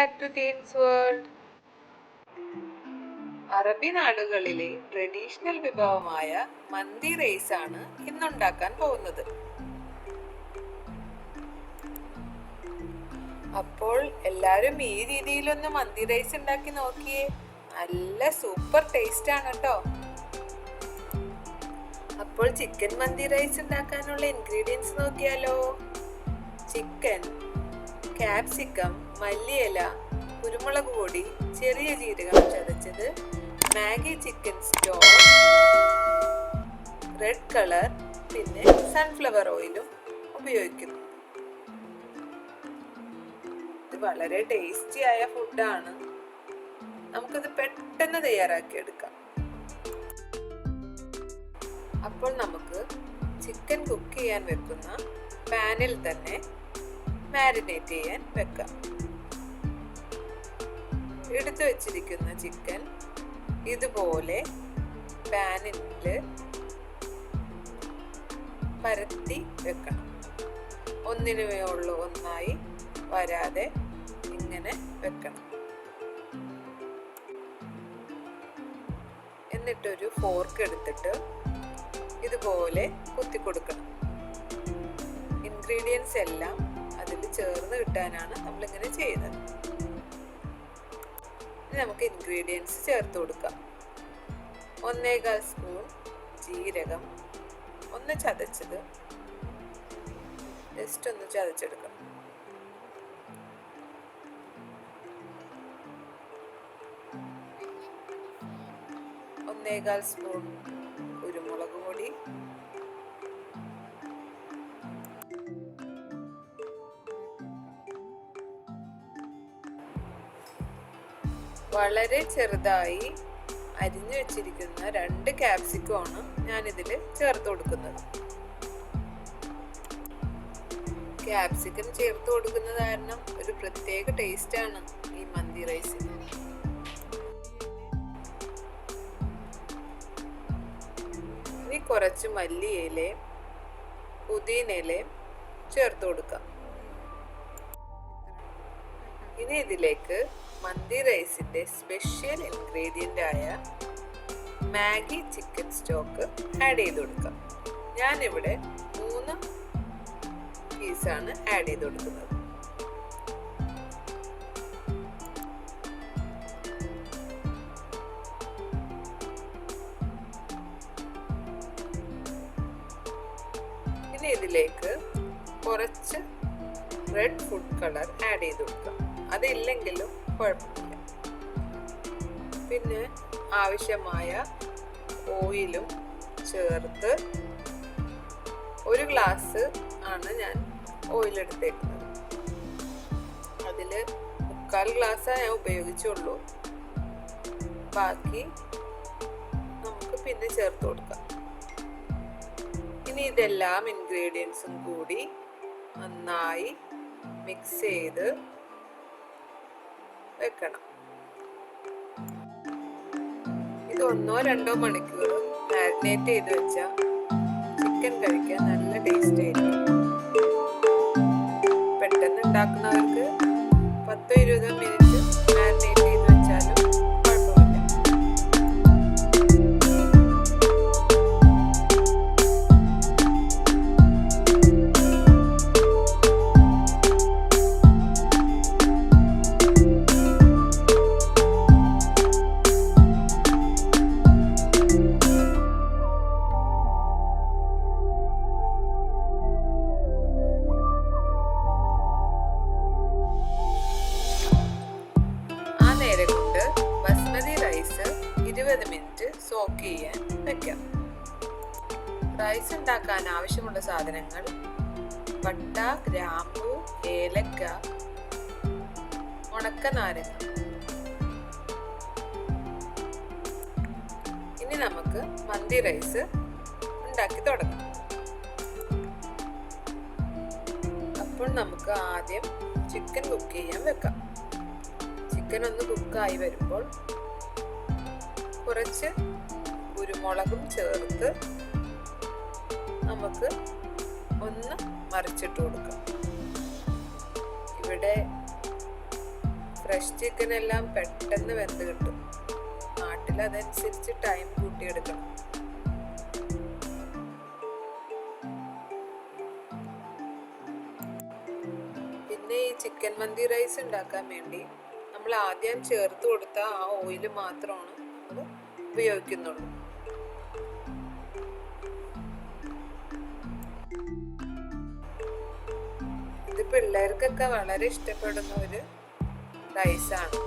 Back to തീൻസ് world. അറബി നാടുകളിലെ traditional വിഭവമായ മന്തി rice ആണ് ഇന്നുണ്ടാക്കാൻ പോകുന്നത്. അപ്പോൾ എല്ലാരും ഈ രീതിയിലൊന്ന് മന്തി റൈസ് ഉണ്ടാക്കി നോക്കിയേ. നല്ല സൂപ്പർ ടേസ്റ്റ് ആണ് കേട്ടോ. അപ്പോൾ ചിക്കൻ മന്തി റൈസ് ഉണ്ടാക്കാനുള്ള ഇൻഗ്രീഡിയൻസ് നോക്കിയാലോ. ചിക്കൻ, ക്യാപ്സിക്കം, മല്ലിയില, കുരുമുളക് പൊടി, ചെറിയ ജീരകം ചതച്ചത്, Maggi chicken stock, red colour, പിന്നെ സൺഫ്ലവർ ഓയിലും ഉപയോഗിക്കുന്നു. ഇത് വളരെ ടേസ്റ്റി ആയ ഫുഡാണ്. നമുക്കിത് പെട്ടെന്ന് തയ്യാറാക്കി എടുക്കാം. അപ്പോൾ നമുക്ക് ചിക്കൻ കുക്ക് ചെയ്യാൻ വെക്കുന്ന പാനിൽ തന്നെ മാരിനേറ്റ് ചെയ്യാൻ വെക്കാം. എടുത്തു വെച്ചിരിക്കുന്ന ചിക്കൻ ഇതുപോലെ പാനിൽ പരത്തി വെക്കണം. ഒന്നിനു മേലുള്ള ഒന്നായി വരാതെ ഇങ്ങനെ വെക്കണം. എന്നിട്ടൊരു ഫോർക്ക് എടുത്തിട്ട് ഇതുപോലെ കുത്തി കൊടുക്കണം. ഇൻഗ്രീഡിയൻസ് എല്ലാം അതിൽ ചേർന്ന് കിട്ടാനാണ് നമ്മളിങ്ങനെ ചെയ്യുന്നത്. ഇനി നമുക്ക് ഇൻഗ്രീഡിയൻസ് ചേർത്ത് കൊടുക്കാം. 1.25 സ്പൂൺ ജീരകം, ഒന്ന് ചതച്ചത്, ജസ്റ്റ് ഒന്ന് ചതച്ചെടുക്കണം. 1.25 സ്പൂൺ കുരുമുളക് പൊടി, വളരെ ചെറുതായി അരിഞ്ഞു വെച്ചിരിക്കുന്ന 2 ക്യാപ്സിക്കമാണ് ഞാനിതിൽ ചേർത്ത് കൊടുക്കുന്നത്. ക്യാപ്സിക്കം ചേർത്ത് കൊടുക്കുന്നത് കാരണം ഒരു പ്രത്യേക ടേസ്റ്റ് ആണ് ഈ മന്തി റൈസിന്. ഇനി കുറച്ച് മല്ലിയിലയും പുതിനയിലയും ചേർത്ത് കൊടുക്കാം. ഇനി ഇതിലേക്ക് മന്തി റൈസിന്റെ സ്പെഷ്യൽ ഇൻഗ്രീഡിയന്റ് ആയ മാഗി ചിക്കൻ സ്റ്റോക്ക് ആഡ് ചെയ്ത് കൊടുക്കാം. ഞാനിവിടെ 3 പീസാണ് ആഡ് ചെയ്ത് കൊടുക്കുന്നത്. ഇനി ഇതിലേക്ക് കുറച്ച് റെഡ് ഫുഡ് കളർ ആഡ് ചെയ്ത് കൊടുക്കാം. അതില്ലെങ്കിലും കുഴപ്പമില്ല. പിന്നെ ആവശ്യമായ ഓയിലും ചേർത്ത് 1 ഗ്ലാസ് ആണ് ഞാൻ ഓയിൽ എടുത്തേക്കുന്നത്. അതിൽ 3/4 ഗ്ലാസ് ഞാൻ ഉപയോഗിച്ചുള്ളൂ. ബാക്കി നമുക്ക് പിന്നെ ചേർത്ത് കൊടുക്കാം. ഇനി ഇതെല്ലാം ഇൻഗ്രീഡിയൻസും കൂടി നന്നായി മിക്സ് ചെയ്ത് വെക്കണം. ഇത് 1-2 മണിക്കൂർ മാരിനേറ്റ് ചെയ്ത് വെച്ചാൽ ചിക്കൻ കഴിക്കാൻ നല്ല ടേസ്റ്റ് ആയിരിക്കും. പെട്ടെന്ന് ഉണ്ടാക്കുന്നവർക്ക് 10-20 മിനിറ്റ് മാരിനേറ്റ് ചെയ്ത് വെച്ചാലും കുഴപ്പമില്ല. ബസ്മതി റൈസ് 20 മിനിറ്റ് സോക്ക് ചെയ്യാൻ വെക്കാം. റൈസ് ഉണ്ടാക്കാൻ ആവശ്യമുള്ള സാധനങ്ങൾ: പട്ട, ഗ്രാമ്പു, ഏലക്ക, ഉണക്കനാരങ്ങ. ഇനി നമുക്ക് മന്തി റൈസ് ഉണ്ടാക്കി തുടങ്ങാം. അപ്പോൾ നമുക്ക് ആദ്യം ചിക്കൻ കുക്ക് ചെയ്യാൻ വെക്കാം. ചിക്കൻ ഒന്ന് കുക്കായി വരുമ്പോൾ കുറച്ച് കുരുമുളകും ചേർത്ത് നമുക്ക് ഒന്ന് മറിച്ചിട്ട് കൊടുക്കാം. ഇവിടെ ഫ്രഷ് ചിക്കൻ എല്ലാം പെട്ടെന്ന് വെന്ത് കിട്ടും. നാട്ടിൽ അതനുസരിച്ച് ടൈം കൂട്ടിയെടുക്കണം. പിന്നെ ഈ ചിക്കൻ മന്തി റൈസ് ഉണ്ടാക്കാൻ വേണ്ടി നമ്മൾ ആദ്യം ചേർത്ത് കൊടുത്ത ആ ഓയിൽ മാത്രമാണ് നമ്മൾ ഉപയോഗിക്കുന്നുള്ളൂ. ഇത് പിള്ളേർക്കൊക്കെ വളരെ ഇഷ്ടപ്പെടുന്ന ഒരു റൈസാണ്.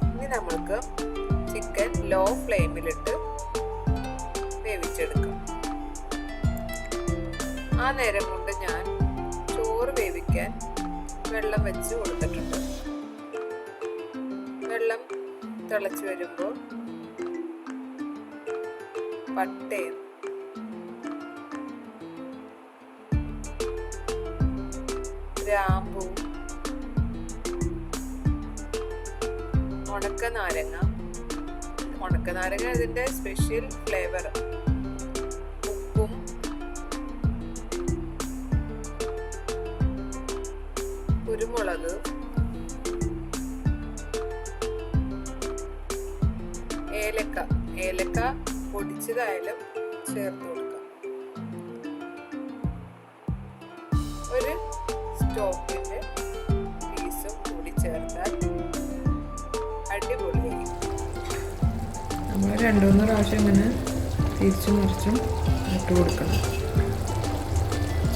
ഇനി നമ്മൾക്ക് ചിക്കൻ ലോ ഫ്ലെയിമിലിട്ട് വേവിച്ചെടുക്കാം. ആ നേരം കൊണ്ട് ഞാൻ ചോറ് വേവിക്കാൻ വെള്ളം വെച്ച് കൊടുത്തിട്ടുണ്ട്. വെള്ളം തിളച്ച് വരുമ്പോൾ പട്ടയും ഗ്രാമ്പൂ, ഉണക്കനാരങ്ങ ഇതിന്റെ സ്പെഷ്യൽ ഫ്ലേവർ, ഉപ്പും കുരുമുളക്, ഏലക്ക പൊടിച്ചതായാലും ചേർത്ത് കൊടുക്കാം. ഒരു സ്റ്റോക്കിന്റെ പീസും കൂടി ചേർത്താൽ അടിപൊളിയായിരിക്കും. നമ്മൾ 2-3 പ്രാവശ്യം ഇങ്ങനെ തിരിച്ചും മറിച്ചും ഇട്ട് കൊടുക്കണം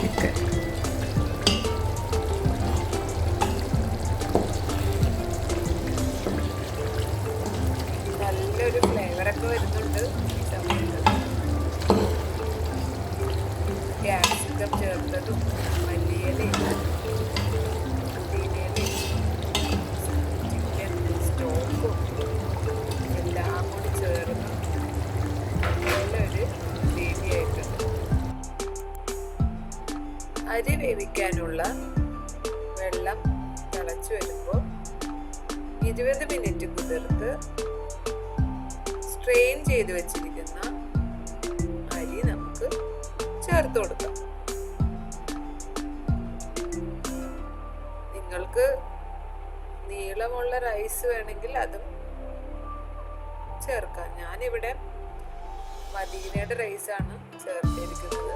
ചിക്കൻ. നല്ലൊരു ഫ്ലേവറൊക്കെ വരുന്നുണ്ട്. ഈ സമയത്ത് ക്യാപ്സിക്കം ചേർത്തതും മല്ലിയിലയും പുതിനയിലയും ചിക്കൻ സ്റ്റോക്കും എല്ലാം കൂടി ചേർന്ന് നല്ലൊരു ഗ്രേവി ആയിട്ടുണ്ട്. അരി വേവിക്കാനുള്ള വെള്ളം തിളച്ച് വരുമ്പോൾ 20 മിനിറ്റ് കുതിർത്ത് സ്ട്രെയിൻ ചെയ്ത് വെച്ചിരിക്കുന്ന അരി നമുക്ക് ചേർത്ത് കൊടുക്കാം. നിങ്ങൾക്ക് നീളമുള്ള റൈസ് വേണമെങ്കിൽ അതും ചേർക്കാം. ഞാനിവിടെ മദീനയുടെ റൈസാണ് ചേർത്തിരിക്കുന്നത്.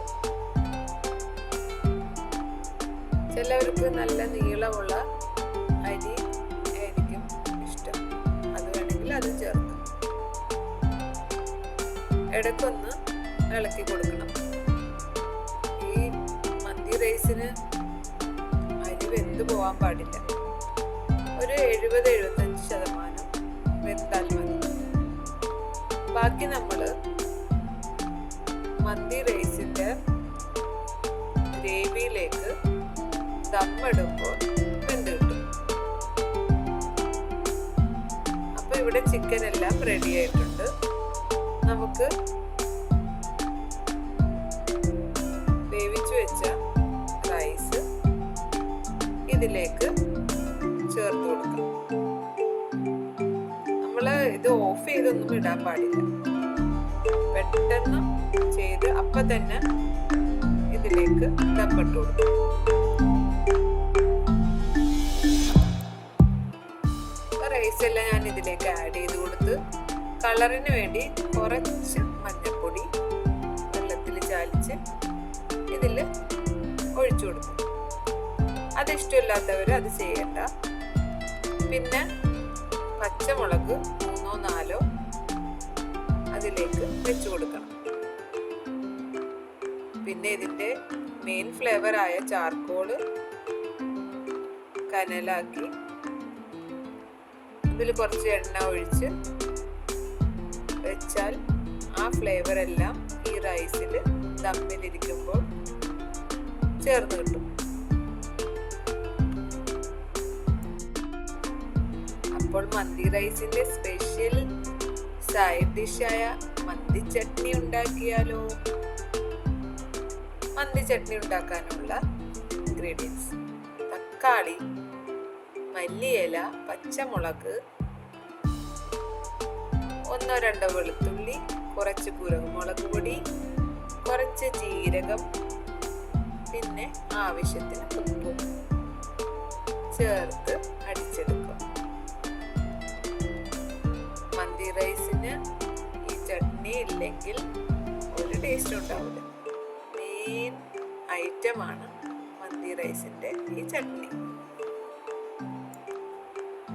ചിലവർക്ക് നല്ല നീളമുള്ള അരി ആയിരിക്കും ഇഷ്ടം, അത് വേണമെങ്കിൽ അത് ചേർക്കാം. ഇടയ്ക്കൊന്ന് ഇളക്കി കൊടുക്കണം. ഈ മന്തി റൈസിന് അരി വെന്ത് പോകാൻ പാടില്ല. ഒരു 70-75% വെന്താൽ മതി. ബാക്കി നമ്മൾ മന്തി റൈസിന്റെ ഗ്രേവിയിലേക്ക് ദമ്മിടുമ്പോൾ വെന്ത് കിട്ടും. അപ്പൊ ഇവിടെ ചിക്കൻ എല്ലാം റെഡി ആയിട്ടുണ്ട്. നമുക്ക് വേവിച്ചു വെച്ച റൈസ് ഇതിലേക്ക് ചേർത്ത് കൊടുക്കാം. നമ്മൾ ഇത് ഓഫ് ചെയ്തൊന്നും ഇടാൻ പാടില്ല. പെട്ടെന്ന് ചെയ്ത് അപ്പൊ തന്നെ ഇതിലേക്ക് ദമ്മിട്ട് കൊടുക്കും. റൈസ് എല്ലാം ഞാൻ ഇതിലേക്ക് ആഡ് ചെയ്ത് കൊടുത്ത് കളറിന് വേണ്ടി കുറച്ച് മഞ്ഞൾപ്പൊടി വെള്ളത്തിൽ ചാലിച്ച് ഇതിൽ ഒഴിച്ചു കൊടുക്കും. അതിഷ്ടമില്ലാത്തവർ അത് ചെയ്യണ്ട. പിന്നെ പച്ചമുളക് 3-4 അതിലേക്ക് വെച്ചു കൊടുക്കണം. പിന്നെ ഇതിൻ്റെ മെയിൻ ഫ്ലേവറായ ചാർക്കോള് കനലാക്കി ഇതിൽ കുറച്ച് എണ്ണ ഒഴിച്ച് വെച്ചാൽ ആ ഫ്ലേവർ എല്ലാം ഈ റൈസിൽ ദമ്മിലിരിക്കുമ്പോൾ ചേർന്ന് കിട്ടും. അപ്പോൾ മന്തി റൈസിന്റെ സ്പെഷ്യൽ സൈഡ് ഡിഷായ മന്തി ചട്നി ഉണ്ടാക്കിയാലോ? മന്തി ചട്നി ഉണ്ടാക്കാനുള്ള ഇൻഗ്രീഡിയൻസ്: തക്കാളി, മല്ലിയില, പച്ചമുളക്, 1-2 വെളുത്തുള്ളി, കുറച്ച് കുരുമുളക് പൊടി, കുറച്ച് ജീരകം, പിന്നെ ആവശ്യത്തിന് ഉപ്പും ചേർത്ത് അടിച്ചെടുക്കുക. മന്തി റൈസിന് ഈ ചട്നി ഇല്ലെങ്കിൽ ഒരു ടേസ്റ്റ് ഉണ്ടാവില്ല. മെയിൻ ഐറ്റമാണ് മന്തി റൈസിൻ്റെ ഈ ചട്നി.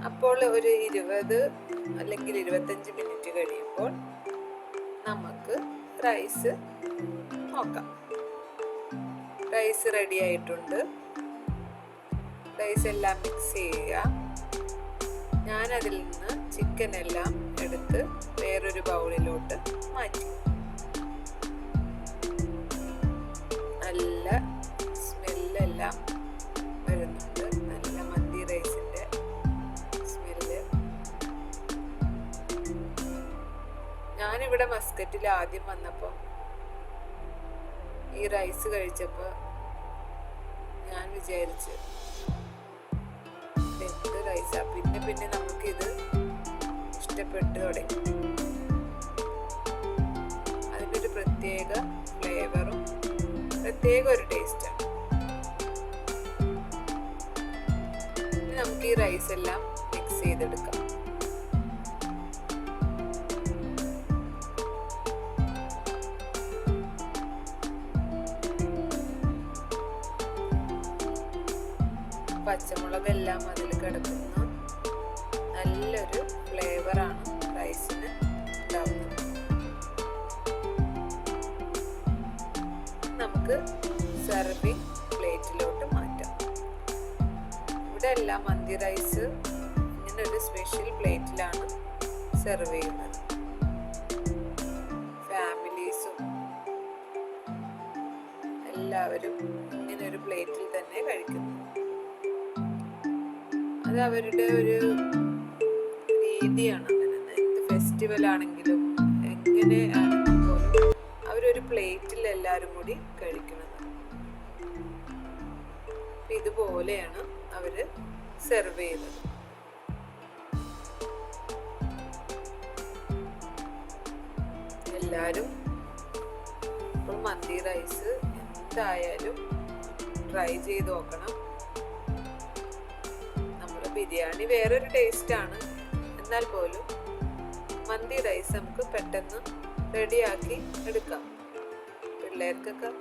അപ്പോൾ ഒരു 20 അല്ലെങ്കിൽ 25 മിനിറ്റ് കഴിയുമ്പോൾ നമുക്ക് റൈസ് നോക്കാം. റൈസ് റെഡി ആയിട്ടുണ്ട്. റൈസ് എല്ലാം മിക്സ് ചെയ്യുക. ഞാനതിൽ നിന്ന് ചിക്കൻ എല്ലാം എടുത്ത് വേറൊരു ബൗളിലോട്ട് മാറ്റി. നല്ല സ്മെല്ലെല്ലാം വരുന്നുണ്ട്. നല്ല മന്തി റൈസിൻ്റെ സ്മെല്ല്. ഞാനിവിടെ മസ്കറ്റിൽ ആദ്യം വന്നപ്പോൾ ഈ റൈസ് കഴിച്ചപ്പോൾ ഞാൻ വിചാരിച്ചു എന്ത് റൈസാ. പിന്നെ നമുക്കിത് ഇഷ്ടപ്പെട്ടു തുടങ്ങി. അതിനൊരു പ്രത്യേക ഫ്ലേവറും പ്രത്യേക ഒരു ടേസ്റ്റാണ്. ഇനി നമുക്ക് ഈ റൈസ് എല്ലാം മിക്സ് ചെയ്തെടുക്കാം. പച്ചമുളകെല്ലാം അതിൽ കിടക്കുന്ന നല്ലൊരു ഫ്ലേവറാണ് റൈസിന് ഉണ്ടാവുന്നത്. നമുക്ക് സെർവിങ് പ്ലേറ്റിലോട്ട് മാറ്റാം. ഇവിടെ എല്ലാം മന്തി റൈസ് ഇങ്ങനെ ഒരു സ്പെഷ്യൽ പ്ലേറ്റിലാണ് സെർവ് ചെയ്യുന്നത്. ഫാമിലീസും എല്ലാവരും ഇങ്ങനെ ഒരു പ്ലേറ്റിൽ തന്നെ കഴിക്കുന്നു. അത് അവരുടെ ഒരു രീതിയാണ്. അങ്ങനെ എന്ത് ഫെസ്റ്റിവൽ ആണെങ്കിലും എങ്ങനെ ആണെങ്കിൽ പോലും അവരൊരു പ്ലേറ്റിൽ എല്ലാവരും കൂടി കഴിക്കുന്നത്. ഇതുപോലെയാണ് അവര് സെർവ് ചെയ്യുന്നത്. എല്ലാവരും ഇപ്പോൾ മന്തി റൈസ് എന്തായാലും ട്രൈ ചെയ്ത് നോക്കണം. ബിരിയാണി വേറൊരു ടേസ്റ്റാണ്. എന്നാൽ പോലും മന്തി റൈസ് നമുക്ക് പെട്ടെന്ന് റെഡിയാക്കി എടുക്കാം. പിള്ളേർക്കൊക്കെ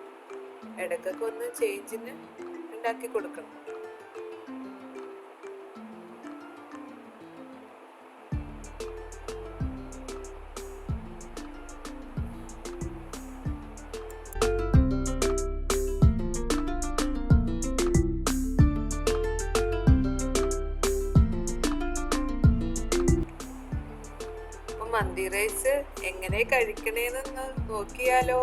ഇടയ്ക്കൊക്കെ ഒന്ന് ചേഞ്ചിന് ഉണ്ടാക്കി കൊടുക്കണം. മന്തി റൈസ് എങ്ങനെ കഴിക്കണേന്ന് നോക്കിയാലോ?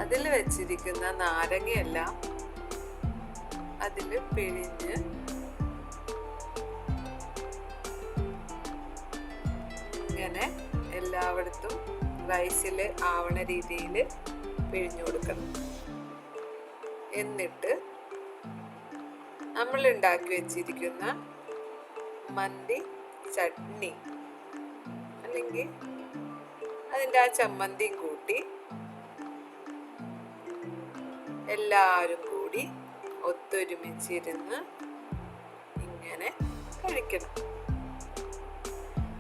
അതിൽ വെച്ചിരിക്കുന്ന നാരങ്ങയെല്ലാം അതിൽ പിഴിഞ്ഞ് ഇങ്ങനെ എല്ലായിടത്തും റൈസിൽ ആവണ രീതിയിൽ പിഴിഞ്ഞു കൊടുക്കണം. എന്നിട്ട് നമ്മൾ ഉണ്ടാക്കി വെച്ചിരിക്കുന്ന മന്തി ചട്നി അല്ലെങ്കിൽ അതിൻ്റെ ആ ചമ്മന്തിയും കൂട്ടി എല്ലാവരും കൂടി ഒത്തൊരുമിച്ചിരുന്ന് ഇങ്ങനെ കഴിക്കണം.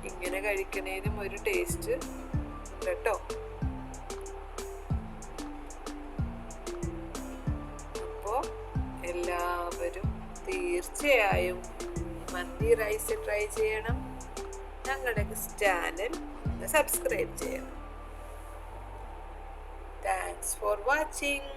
ഇങ്ങനെ കഴിക്കണേനും ഒരു ടേസ്റ്റ് ഉണ്ട് കേട്ടോ. അപ്പോൾ എല്ലാവരും തീർച്ചയായും മന്തി റൈസ് ട്രൈ ചെയ്യണം. ഞങ്ങളുടെ ചാനൽ സബ്സ്ക്രൈബ് ചെയ്യണം. Thanks for watching.